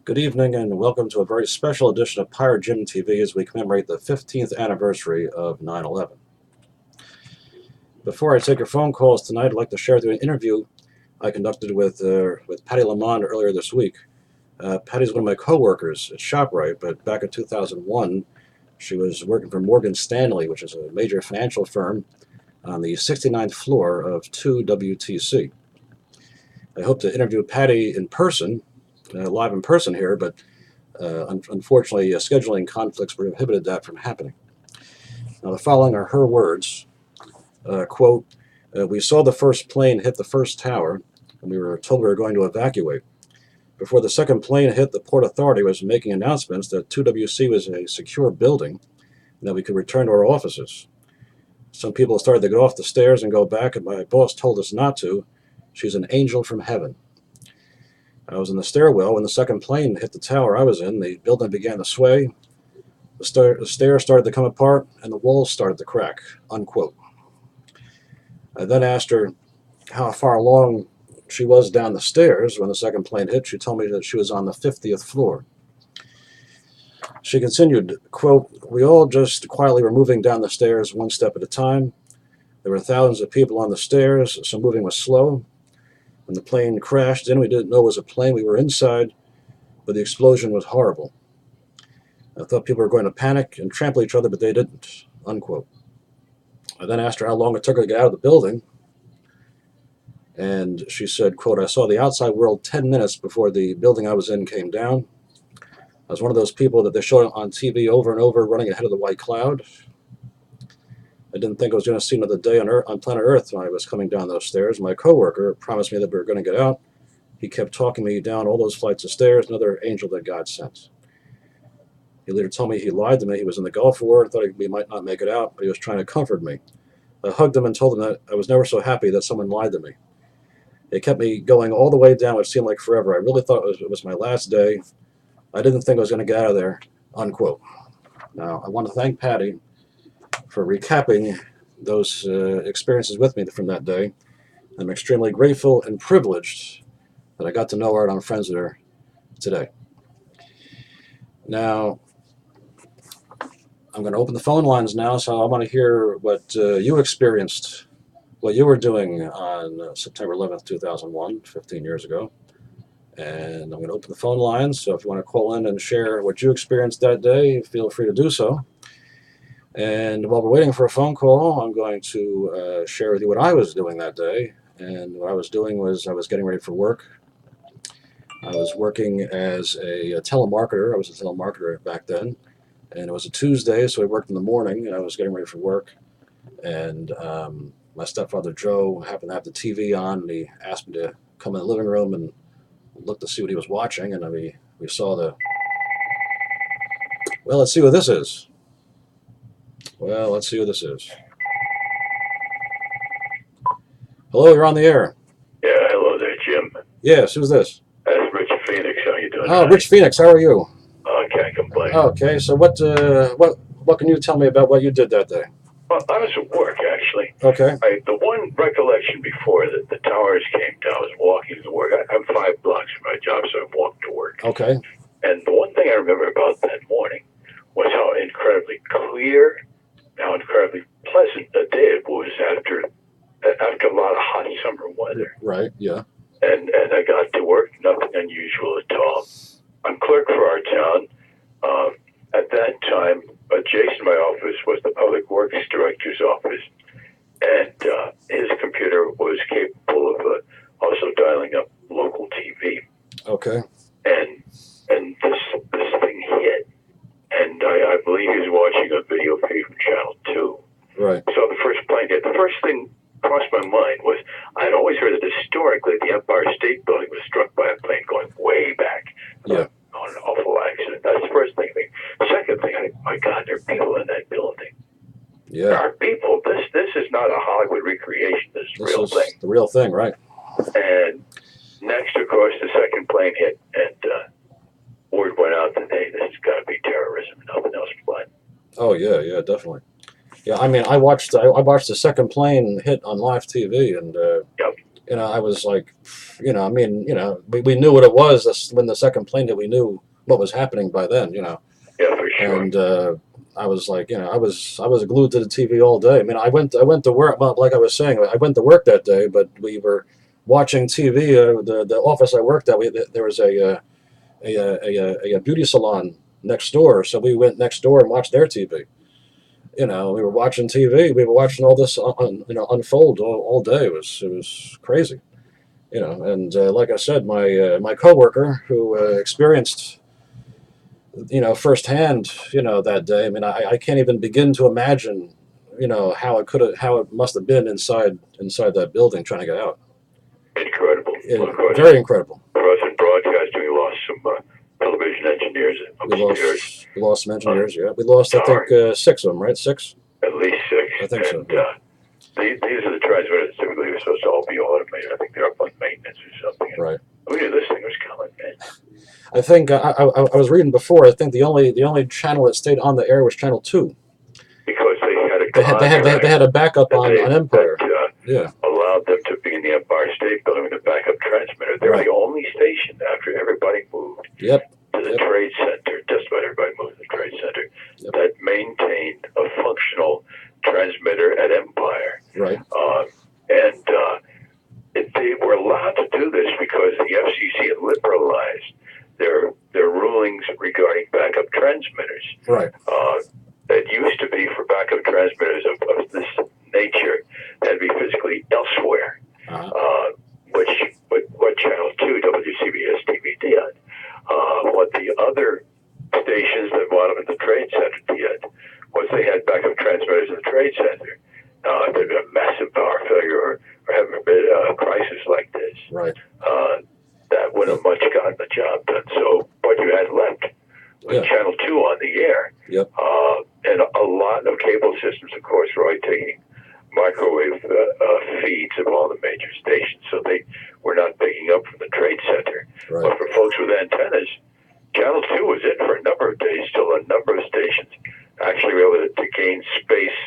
Good evening and welcome to a very special edition of PirateJim TV as we commemorate the 15th anniversary of 9/11. Before I take your phone calls tonight, I'd like to share with you an interview I conducted with Patty Lamond earlier this week. Patty's one of my co-workers at ShopRite, but back in 2001, she was working for Morgan Stanley, which is a major financial firm on the 69th floor of 2 WTC. I hope to interview Patty in person, live in person here, but unfortunately, scheduling conflicts prohibited that from happening. Now, the following are her words. Quote, we saw the first plane hit the first tower, and we were told we were going to evacuate. Before the second plane hit, the Port Authority was making announcements that 2WC was a secure building and that we could return to our offices. Some people started to get off the stairs and go back, and my boss told us not to. She's an angel from heaven. I was in the stairwell when the second plane hit the tower I was in. The building began to sway. The stairs started to come apart, and the walls started to crack, unquote. I then asked her how far along she was down the stairs when the second plane hit. She told me that she was on the 50th floor. She continued, quote, we all just quietly were moving down the stairs one step at a time. There were thousands of people on the stairs, so moving was slow. When the plane crashed in, we didn't know it was a plane. We were inside, but the explosion was horrible. I thought people were going to panic and trample each other, but they didn't, unquote. I then asked her how long it took her to get out of the building, and she said, quote, I saw the outside world 10 minutes before the building I was in came down. I was one of those people that they showed on TV over and over running ahead of the white cloud. I didn't think I was going to see another day on planet Earth when I was coming down those stairs. My coworker promised me that we were going to get out. He kept talking me down all those flights of stairs, another angel that God sent. He later told me he lied to me. He was in the Gulf War and thought we might not make it out, but he was trying to comfort me. I hugged him and told him that I was never so happy that someone lied to me. It kept me going all the way down, which seemed like forever. I really thought it was my last day. I didn't think I was going to get out of there, unquote. Now, I want to thank Patty for recapping those experiences with me from that day. I'm extremely grateful and privileged that I got to know her and I'm friends with her today. Now, I'm going to open the phone lines now, so I want to hear what you experienced, what you were doing on September 11th, 2001, 15 years ago. And I'm going to open the phone lines, so if you want to call in and share what you experienced that day, feel free to do so. And while we're waiting for a phone call, I'm going to share with you what I was doing that day. And what I was doing was I was getting ready for work. I was working as a telemarketer. I was a telemarketer back then. And it was a Tuesday, so I worked in the morning, and I was getting ready for work. And my stepfather, Joe, happened to have the TV on, and he asked me to come in the living room and look to see what he was watching. And we saw well, let's see what this is. Well, let's see what this is. Hello, you're on the air. Yeah, hello there, Jim. Yes, who's this? That's Rich Phoenix. How you doing? Oh, Rich Phoenix, how are you? I can't complain. Okay, so what can you tell me about what you did that day? Well, I was at work, actually. Okay. The one recollection before the towers came down, I was walking to work. I'm 5 blocks from my job, so I walked to work. Okay. And the one thing I remember about that morning was how incredibly clear, how incredibly pleasant a day it was after a lot of hot summer weather. Right, yeah. And I got to work, nothing unusual at all. I'm clerk for our town. At that time, adjacent to my office was the Public Works Director's office, and his computer was capable of also dialing up local TV. Okay. And this thing hit, and I believe he was watching a video feed from Channel 2. Right. So the first plane hit. The first thing crossed my mind was I'd always heard that historically the Empire State Building was struck by a plane going way back. Yeah. On an awful accident. That's the first thing. Second thing, I think, my God, there are people in that building. Yeah. There are people. This is not a Hollywood recreation. This is the real thing. The real thing, right? And next, of course, the second plane hit, and word went out that, hey, this has got to be terrorism. Nothing else but. Oh yeah, definitely. Yeah, I mean, I watched the second plane hit on live TV, and Yep. I was like, I mean, we knew what it was. That's when the second plane hit. We knew what was happening by then. Yeah, for sure. And I was like, I was glued to the TV all day. I mean, I went to work. Well, like I was saying, I went to work that day, but we were watching TV. The office I worked at, there was a beauty salon next door, so we went next door and watched their TV. We were watching TV. We were watching all this, unfold all day. It was crazy. And like I said, my coworker who experienced, firsthand, that day. I mean, I can't even begin to imagine, how it must have been inside that building trying to get out. Incredible. Well, of course, Very incredible. for us in broadcasting, we lost some television engineers upstairs. We lost some engineers. Yeah, we lost, I think, six of them. Right, six. At least six. I think so. And Yeah. these are the transmitters typically are supposed to all be automated. I think they're up on maintenance or something. Right. We knew this thing was coming, man. I think I was reading before. I think the only channel that stayed on the air was Channel 2. Because they had a They had a backup on Empire. that, Yeah. allowed them to be in the Empire State Building with a backup transmitter. They're Right. the only station after everybody moved Yep. to the Yep. Trade Center, just about everybody moved to the Trade Center, Yep. that maintained a functional transmitter at Empire. Right. They were allowed to do this because the FCC had liberalized their rulings regarding backup transmitters. Right. It used to be for backup transmitters of this nature, had to be physically elsewhere, Uh-huh. what Channel 2, WCBS TV did. What the other stations that wound up at the Trade Center did was they had backup transmitters in the Trade Center. If there'd been a massive power failure or having a crisis like this, Right. that would have much gotten the job done. So what you had left was Yeah. Channel 2 on the air. Yep. And a lot of cable systems, of course, were already taking microwave feeds of all the major stations, so they were not picking up from the Trade Center. Right. But for folks with antennas, Channel 2 was in for a number of days. Still, a number of stations actually were able to gain space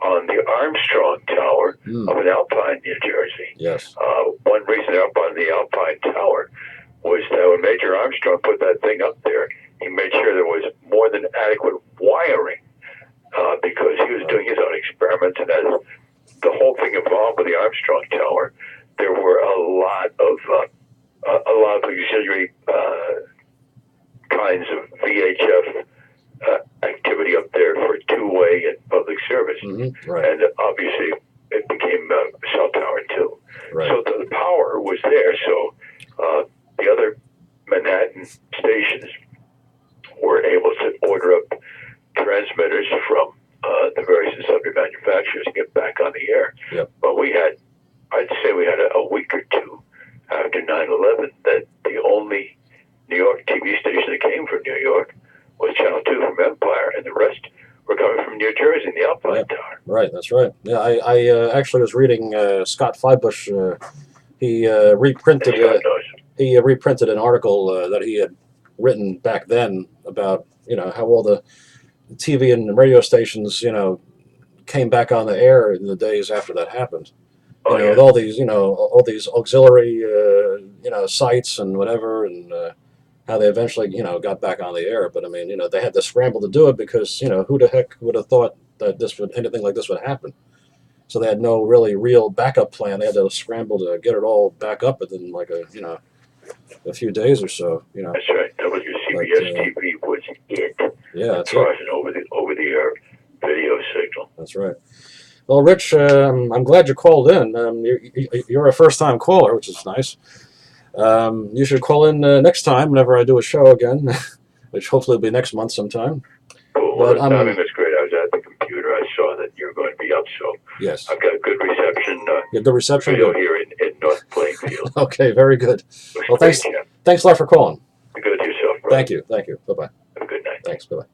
on the Armstrong Tower up in Alpine, New Jersey. Yes. One reason they're up on the Alpine Tower was that when Major Armstrong put that thing up there, he made sure there was more than adequate wiring because he was doing his own experiments. And as the whole thing evolved with the Armstrong Tower, there were a lot of auxiliary kinds of VHF activity up there for two-way and public service. Mm-hmm. Right. And obviously, it became cell tower 2. Right. So the power was there. So the other Manhattan stations were able to order up transmitters from the various assembly manufacturers to get back on the air. Yep. But I'd say we had a week or two after 9/11 that the only New York TV station that came from New York was Channel 2 from Empire, and the rest were coming from New Jersey in the Alpine Tower. Right. That's right. Yeah. I actually was reading Scott Feibush. He reprinted. He reprinted an article that he had written back then about how all the TV and radio stations came back on the air in the days after that happened. With all these auxiliary sites and whatever, and how they eventually got back on the air. But I mean they had to scramble to do it because who the heck would have thought that anything like this would happen? So they had no real backup plan. They had to scramble to get it all back up within like a few days or so. That's right. WCBS TV was it. Yeah, that's as far it. as an over the air video signal. That's right. Well, Rich, I'm glad you called in. You're a first-time caller, which is nice. You should call in next time whenever I do a show again, which hopefully will be next month sometime. Cool. Well, the timing was great. I was at the computer. I saw that you were going to be up, so yes, I've got good reception. You have good reception video here in North Plainfield. Okay, very good. Well, great, thanks a lot for calling. Be good to yourself, brother. Thank you. Bye-bye. Have a good night. Thanks. Bye-bye.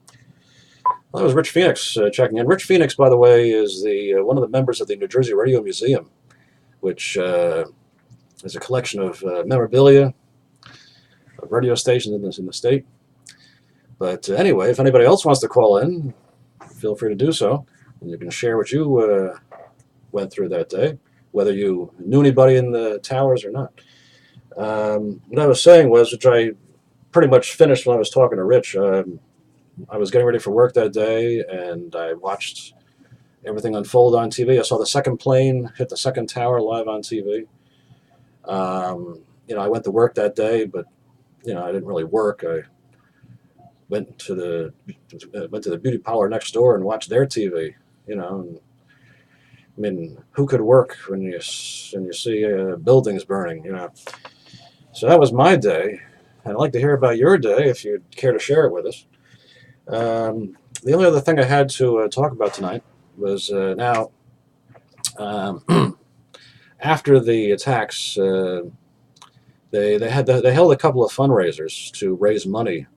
Well, that was Rich Phoenix checking in. Rich Phoenix, by the way, is one of the members of the New Jersey Radio Museum, which is a collection of memorabilia of radio stations in the state. But anyway, if anybody else wants to call in, feel free to do so. And you can share what you went through that day. whether you knew anybody in the towers or not. What I was saying was, which I pretty much finished when I was talking to Rich. I was getting ready for work that day, and I watched everything unfold on TV. I saw the second plane hit the second tower live on TV. I went to work that day, but I didn't really work. I went to the beauty parlor next door and watched their TV. And, I mean, who could work when you see buildings burning? So that was my day, and I'd like to hear about your day if you'd care to share it with us. The only other thing I had to talk about tonight was now after the attacks, they held a couple of fundraisers to raise money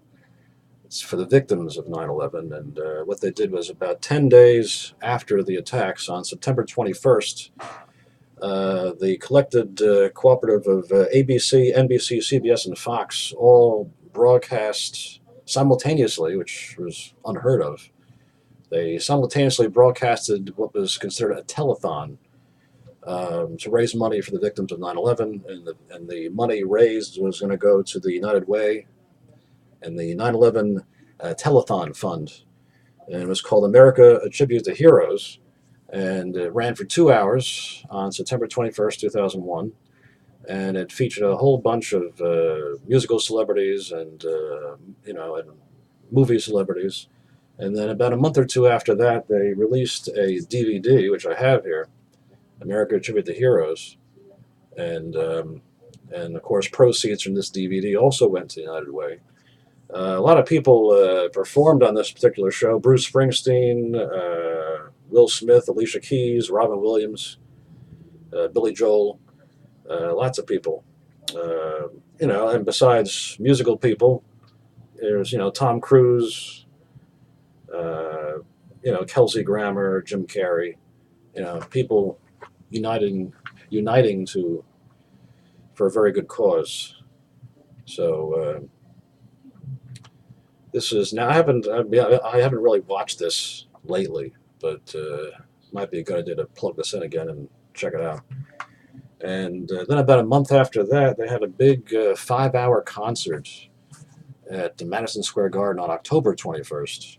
for the victims of 9/11, and what they did was about 10 days after the attacks on September 21st. The collected cooperative of ABC, NBC, CBS, and Fox all broadcast simultaneously, which was unheard of. They simultaneously broadcasted what was considered a telethon to raise money for the victims of 9/11, and the money raised was going to go to the United Way and the 9/11 Telethon Fund. And it was called America, A Tribute to Heroes, and it ran for 2 hours on September 21st, 2001. And it featured a whole bunch of musical celebrities and movie celebrities. And then about a month or two after that, they released a DVD, which I have here, America, A Tribute to Heroes. And of course, proceeds from this DVD also went to United Way. A lot of people performed on this particular show. Bruce Springsteen, Will Smith, Alicia Keys, Robin Williams, Billy Joel, lots of people. And besides musical people, there's, Tom Cruise, Kelsey Grammer, Jim Carrey, people uniting for a very good cause. So this is now. I haven't really watched this lately, but might be a good idea to plug this in again and check it out. And then about a month after that, they had a big 5-hour concert at the Madison Square Garden on October 21st.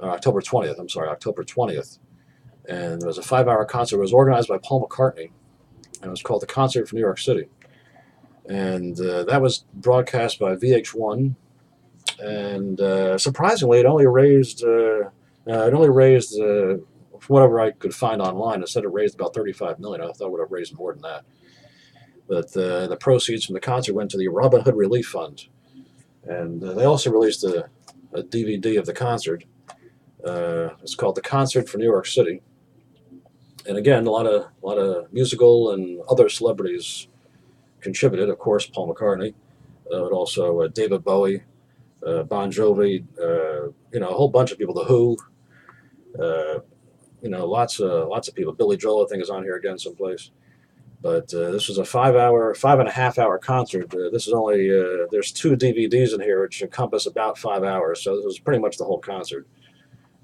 October 20th, I'm sorry, October 20th. And it was a 5-hour concert. It was organized by Paul McCartney, and it was called the Concert for New York City. And that was broadcast by VH1. And surprisingly, it only raised, from whatever I could find online, it said it raised about $35 million. I thought it would have raised more than that. But the proceeds from the concert went to the Robin Hood Relief Fund. And they also released a DVD of the concert. It's called The Concert for New York City. And again, a lot of musical and other celebrities contributed. Of course, Paul McCartney, but also David Bowie, Bon Jovi, a whole bunch of people. The Who, lots of people. Billy Joel, I think, is on here again someplace. But this was a 5.5 hour concert. This is only there's 2 DVDs in here, which encompass about 5 hours. So this was pretty much the whole concert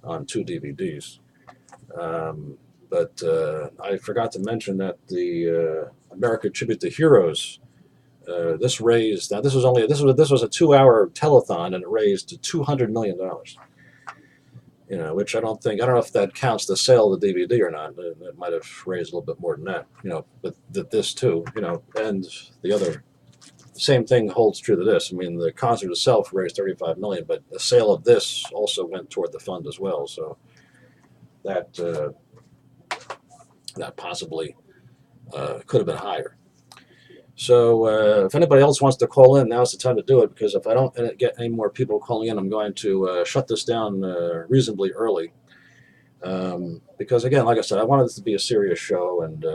on 2 DVDs. But I forgot to mention that the America Tribute to Heroes. This raised. Now this was a 2-hour telethon, and it raised $200 million. Which I don't know if that counts the sale of the DVD or not. It might have raised a little bit more than that. But this too. And the other same thing holds true to this. I mean, the concert itself raised $35 million, but the sale of this also went toward the fund as well. So that possibly could have been higher. So if anybody else wants to call in, now's the time to do it, because if I don't get any more people calling in, I'm going to shut this down reasonably early. Because again, like I said, I wanted this to be a serious show, and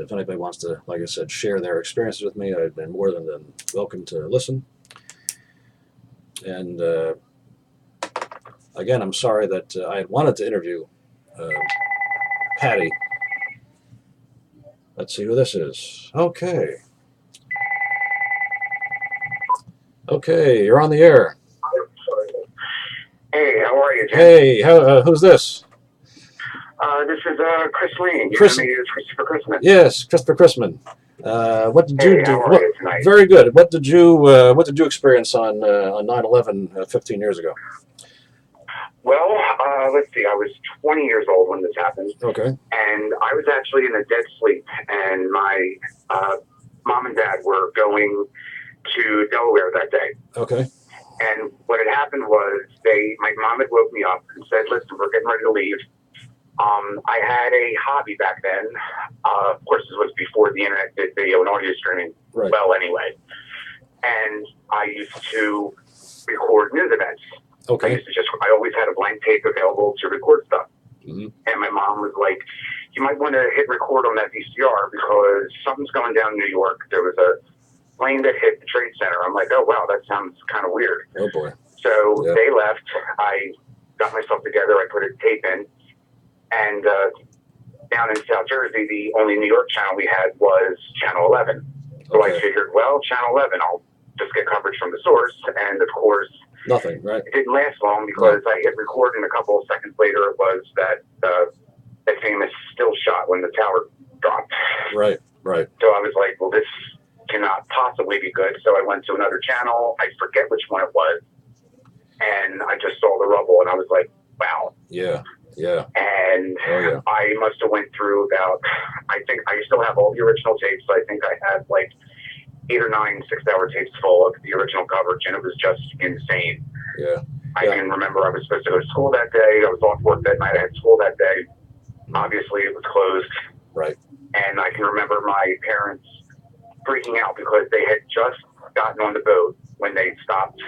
if anybody wants to, like I said, share their experiences with me, I've been more than welcome to listen. And again, I'm sorry that I had wanted to interview Patty. Let's see who this is. Okay, you're on the air. Hey, how are you, Jim? Hey, who's this? This is Chris Lane. You Chris, know me as Christopher Christman. yes, Christopher Christman. What did you do? How are you tonight? Very good. What did you experience on 9/11 15 years ago? Well, let's see. I was 20 years old when this happened. Okay. And I was actually in a dead sleep. And my mom and dad were going to Delaware that day. Okay. And what had happened was my mom had woke me up and said, listen, we're getting ready to leave. I had a hobby back then. Of course, this was before the internet did video and audio streaming. Right. Well, anyway. And I used to record news events. Okay. I always had a blank tape available to record stuff. Mm-hmm. And my mom was like, you might want to hit record on that VCR because something's going down in New York. There was a plane that hit the Trade Center. I'm like, oh, wow, that sounds kind of weird. Oh, boy. So they left. I got myself together. I put a tape in. And down in South Jersey, the only New York channel we had was Channel 11. So I figured, well, Channel 11, I'll just get coverage from the source. And, of course, nothing, right? It didn't last long because I hit record, and a couple of seconds later it was that famous still shot when the tower dropped. Right, right. So I was like, well, this cannot possibly be good. So I went to another channel. I forget which one it was. And I just saw the rubble, and I was like, wow. Yeah, yeah. And I must have went through about, I think I still have all the original tapes. I think I had like 8 or 9 6-hour tapes full of the original coverage, and it was just insane. Yeah. I can remember I was supposed to go to school that day. I was off work that night. I had school that day. Obviously, it was closed. Right. And I can remember my parents freaking out because they had just gotten on the boat when they stopped,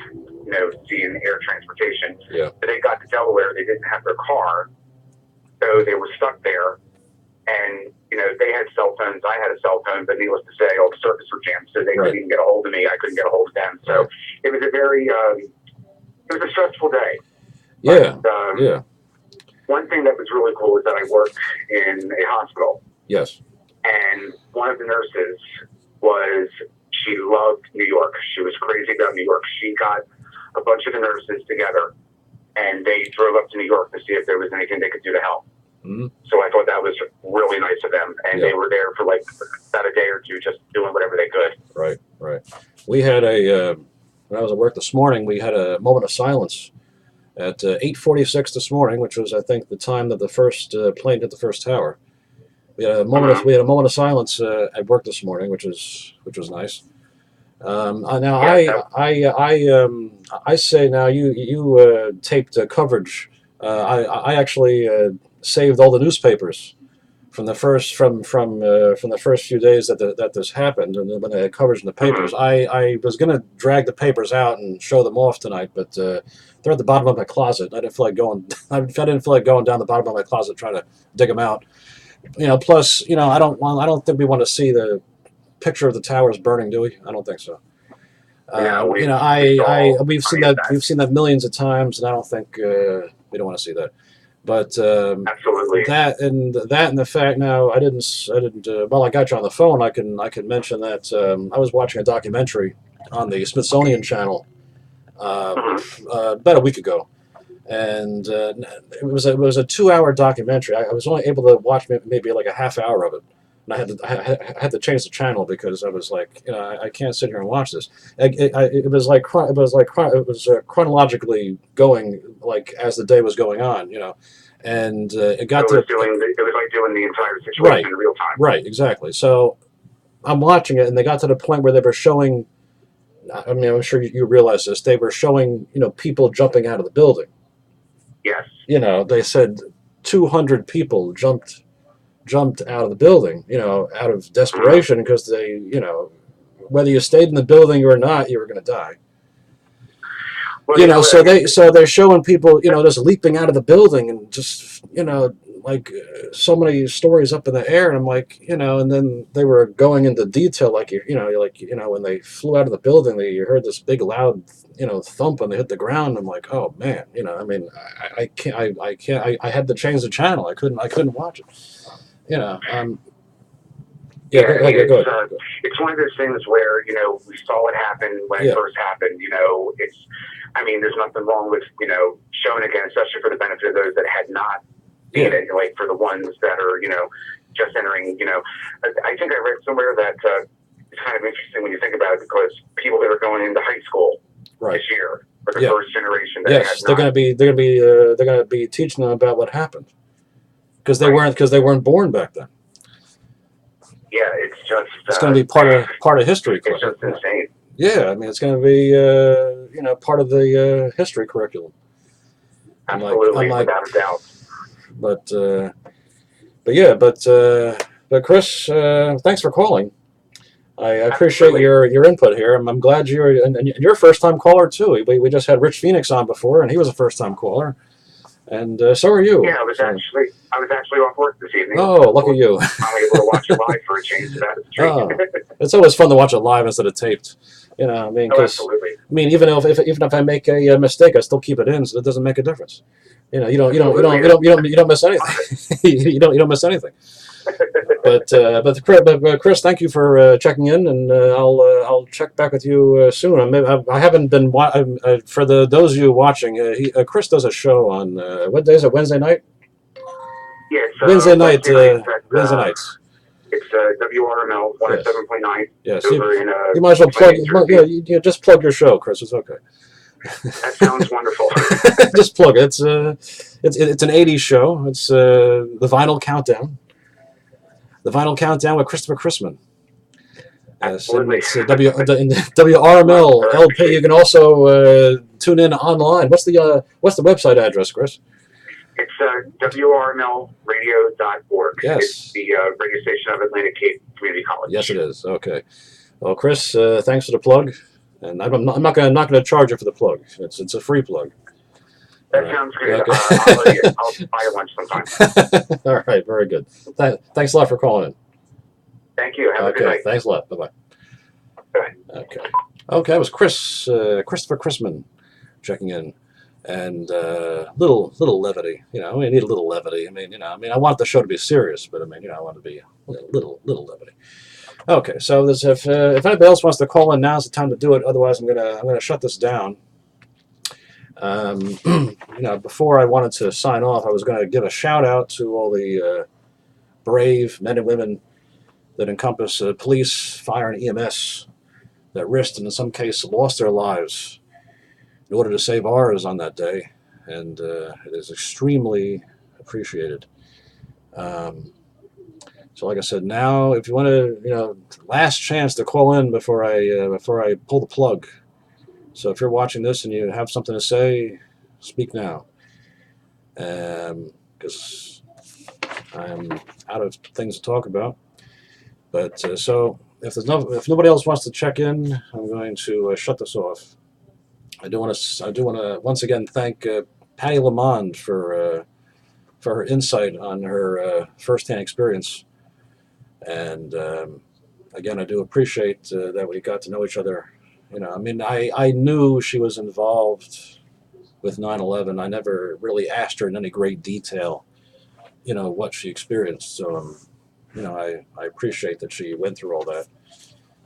seeing air transportation. Yeah. So they got to Delaware. They didn't have their car. So they were stuck there. And, they had cell phones. I had a cell phone, but needless to say, all the circuits were jammed. So they couldn't even get a hold of me. I couldn't get a hold of them. So it was a very, it was a stressful day. Yeah. But, one thing that was really cool is that I worked in a hospital. Yes. And one of the nurses she loved New York. She was crazy about New York. She got a bunch of the nurses together, and they drove up to New York to see if there was anything they could do to help. Mm-hmm. So I thought that was really nice of them. And they were there for like about a day or two just doing whatever they could. Right, right. We had when I was at work this morning, we had a moment of silence at 8:46 this morning, which was, I think, the time that the first plane hit the first tower. We had a moment of silence at work this morning, which was nice. Now I say now you taped coverage. I actually saved all the newspapers from the first from the first few days that this happened, and when they had coverage in the papers. I was going to drag the papers out and show them off tonight, but they're at the bottom of my closet. I didn't feel like going. I didn't feel like going down the bottom of my closet trying to dig them out. Plus, I don't think we want to see the picture of the towers burning, do we? I don't think so. We've seen that millions of times, and I don't think we don't want to see that. But absolutely, that and the fact now I didn't. While I got you on the phone, I can mention that I was watching a documentary on the Smithsonian Channel about a week ago. And it was a 2-hour documentary. I was only able to watch maybe like a half hour of it, and I had to change the channel because I was like, I can't sit here and watch this. It was chronologically going like as the day was going on, and it got it was like doing the entire situation in real time. Right, exactly. So I'm watching it, and they got to the point where they were showing. I mean, I'm sure you realize this. They were showing people jumping out of the building. Yes. They said 200 people jumped out of the building, out of desperation because they, whether you stayed in the building or not, you were going to die. Well, so they're showing people, just leaping out of the building and just, like so many stories up in the air, and I'm like, and then they were going into detail, like when they flew out of the building, you heard this big loud, thump when they hit the ground. I'm like, oh man, I mean, I can't, I had to change the channel. I couldn't watch it, Go ahead. It's one of those things where we saw it happen when it first happened. There's nothing wrong with showing again, especially for the benefit of those that had not seen it, like for the ones that are, just entering, I think I read somewhere that it's kind of interesting when you think about it, because people that are going into high school this year are the first generation that yes, they're going to be teaching them about what happened, because they weren't born back then. Yeah, it's just it's going to be part of history. It's just insane. Yeah, I mean, it's going to be part of the history curriculum. Absolutely, without a doubt. But Chris, thanks for calling. I appreciate your input here. I'm glad you're a first time caller too. We just had Rich Phoenix on before, and he was a first time caller. And so are you. Yeah, I was actually off work this evening. Oh, lucky you! I'm able to watch it live for a change. It's always fun to watch it live instead of taped. I mean, absolutely. I mean, even if I make a mistake, I still keep it in, so it doesn't make a difference. You don't miss anything. you don't miss anything. But Chris, thank you for checking in, and I'll check back with you soon. I haven't been for those of you watching. Chris does a show on what day is it? Wednesday night. Yes, Wednesday night. Wednesday nights. It's WRML 107.9. Yes, you might as well plug. You just plug your show, Chris. It's okay. That sounds wonderful. Just plug it. It's an '80s show. It's the Vinyl Countdown. The Vinyl Countdown with Christopher Chrisman. Absolutely. It's WRML LP. You can also tune in online. What's the website address, Chris? It's WRMLradio.org. Yes. It's the radio station of Atlantic Cape Community College. Yes, it is. Okay. Well, Chris, thanks for the plug. And I'm not going to charge you for the plug. It's a free plug. That sounds good. Okay. I'll buy you lunch sometime. All right, very good. Thanks a lot for calling in. Thank you. Have a good night. Thanks a lot. Bye-bye. Bye. Okay, that was Christopher Chrisman checking in. And little levity. We need a little levity. I want the show to be serious, but I want to be a little levity. Okay, so if anybody else wants to call in, now's the time to do it. Otherwise, I'm gonna shut this down. Before I wanted to sign off, I was going to give a shout out to all the brave men and women that encompass police, fire, and EMS that risked and in some cases lost their lives in order to save ours on that day, and it is extremely appreciated. So, like I said, now if you want to, last chance to call in before I pull the plug. So if you're watching this and you have something to say, speak now, because I'm out of things to talk about. But so if nobody else wants to check in, I'm going to shut this off. I do want to once again thank Patty Lamond for her insight on her firsthand experience, and again, I do appreciate that we got to know each other. I knew she was involved with 9/11. I never really asked her in any great detail, what she experienced. So, I appreciate that she went through all that.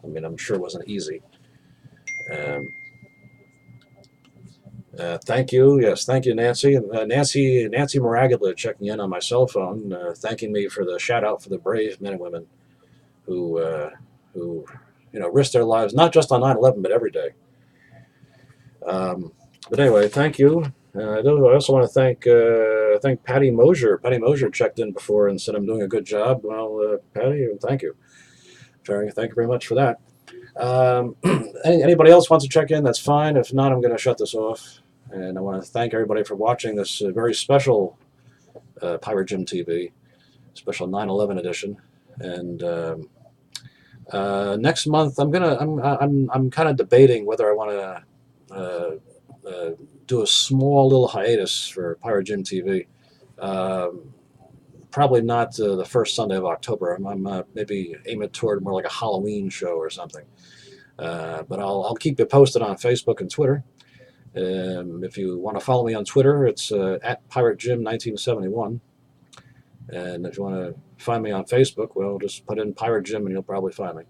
I'm sure it wasn't easy. Thank you. Yes, thank you, Nancy. Nancy Maragula checking in on my cell phone, thanking me for the shout out for the brave men and women who risk their lives, not just on 9/11, but every day. But anyway, thank you. I also want to thank Patty Mosier. Patty Mosier checked in before and said I'm doing a good job. Well, Patty, thank you. Thank you very much for that. Anybody else wants to check in, that's fine. If not, I'm going to shut this off. And I want to thank everybody for watching this very special PirateJim TV, special 9/11 edition. And next month, I'm kind of debating whether I want to do a small little hiatus for PirateJim TV. Probably not the first Sunday of October. I'm maybe aiming toward more like a Halloween show or something. But I'll keep you posted on Facebook and Twitter. If you want to follow me on Twitter, it's at PirateJim1971. And if you want to find me on Facebook, well, just put in PirateJim and you'll probably find me.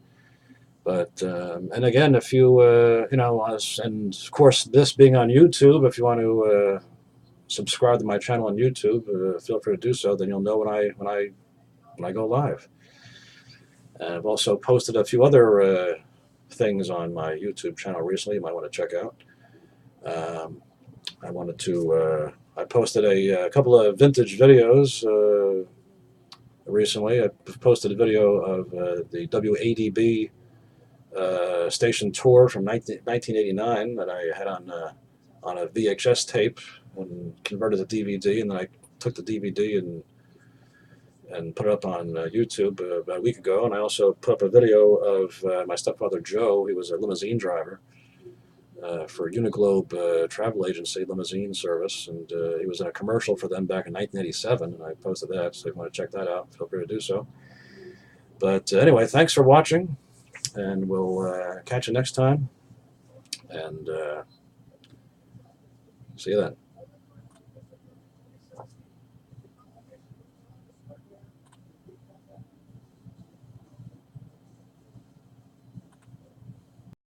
But, and again, if you, and of course, this being on YouTube, if you want to, subscribe to my channel on YouTube, feel free to do so. Then you'll know when I go live. And I've also posted a few other things on my YouTube channel recently. You might want to check out. I posted a couple of vintage videos recently. I posted a video of the WADB station tour from 1989 that I had on a VHS tape and converted to DVD, and then I took the DVD and put it up on YouTube about a week ago. And I also put up a video of my stepfather Joe. He was a limousine driver for Uniglobe travel agency limousine service, and he was in a commercial for them back in 1987, and I posted that. So if you want to check that out, feel free to do so. But anyway, thanks for watching, and we'll catch you next time, and see you then.